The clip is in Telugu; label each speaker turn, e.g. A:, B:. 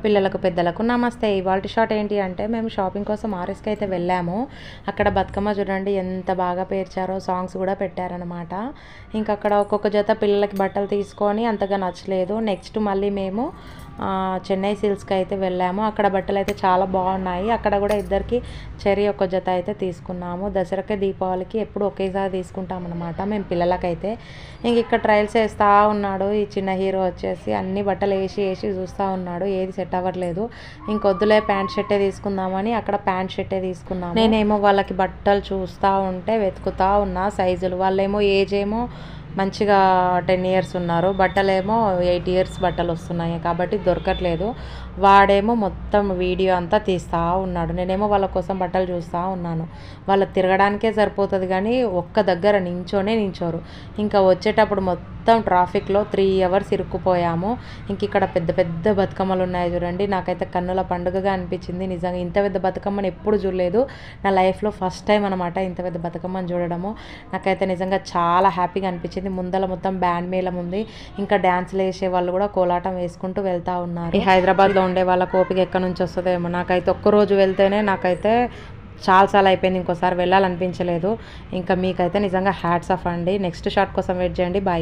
A: పిల్లలకు పెద్దలకు నమస్తే. ఇవాల్టి షాట్ ఏంటి అంటే మేము షాపింగ్ కోసం ఆర్ఎస్కి అయితే వెళ్ళాము. అక్కడ బతుకమ్మ చూడండి ఎంత బాగా పేర్చారో, సాంగ్స్ కూడా పెట్టారనమాట. ఇంకా అక్కడ ఒక్కొక్క జత పిల్లలకి బట్టలు తీసుకొని అంతగా నచ్చలేదు. నెక్స్ట్ మళ్ళీ మేము చెన్నై సిల్క్స్కి అయితే వెళ్ళాము. అక్కడ బట్టలు అయితే చాలా బాగున్నాయి. అక్కడ కూడా ఇద్దరికి చెరీ ఒక జత అయితే తీసుకున్నాము. దసరాకి దీపావళికి ఎప్పుడు ఒకేసారి తీసుకుంటాం అనమాట మేము పిల్లలకైతే. ఇంక ఇక్కడ ట్రయల్స్ వేస్తూ ఉన్నాడు ఈ చిన్న హీరో వచ్చేసి. అన్ని బట్టలు వేసి చూస్తూ ఉన్నాడు, ఏది సెట్ అవ్వట్లేదు. ఇంకొద్దులే ప్యాంట్ షర్టే తీసుకుందామని అక్కడ ప్యాంట్ షర్టే తీసుకున్నాము. నేనేమో వాళ్ళకి బట్టలు చూస్తూ ఉంటే వెతుకుతూ ఉన్నా సైజులు. వాళ్ళేమో ఏజ్ ఏమో మంచిగా 10 ఇయర్స్ ఉన్నారు, బట్టలేమో 8 ఇయర్స్ బట్టలు వస్తున్నాయి కాబట్టి దొరకట్లేదు. వాడేమో మొత్తం వీడియో అంతా తీస్తూ ఉన్నాడు, నేనేమో వాళ్ళ కోసం బట్టలు చూస్తూ ఉన్నాను. వాళ్ళు తిరగడానికే సరిపోతుంది కానీ ఒక్క దగ్గర నించోరు. ఇంకా వచ్చేటప్పుడు మొత్తం ట్రాఫిక్లో 3 అవర్స్ ఇరుక్కుపోయాము. ఇంక ఇక్కడ పెద్ద పెద్ద బతుకమ్మలు ఉన్నాయి చూడండి. నాకైతే కన్నుల పండుగగా అనిపించింది నిజంగా. ఇంత పెద్ద బతుకమ్మని ఎప్పుడు చూడలేదు, నా లైఫ్లో ఫస్ట్ టైం అనమాట ఇంత పెద్ద బతుకమ్మని చూడడము. నాకైతే నిజంగా చాలా హ్యాపీగా అనిపించింది. ముందల మొత్తం బ్యాండ్ మేళం ఉంది, ఇంకా డ్యాన్స్లు వేసే వాళ్ళు కూడా కోలాటం వేసుకుంటూ వెళ్తూ ఉన్నారు. ఈ హైదరాబాద్లో ఉండే వాళ్ళ ఓపిక ఎక్కడి నుంచి వస్తుందేమో. నాకైతే ఒక్కరోజు వెళ్తేనే నాకైతే చాలా అయిపోయింది, ఇంకోసారి వెళ్ళాలనిపించలేదు. ఇంకా మీకైతే నిజంగా హ్యాట్స్ ఆఫ్ అండి. నెక్స్ట్ షాట్ కోసం వెయిట్ చేయండి. బాయ్.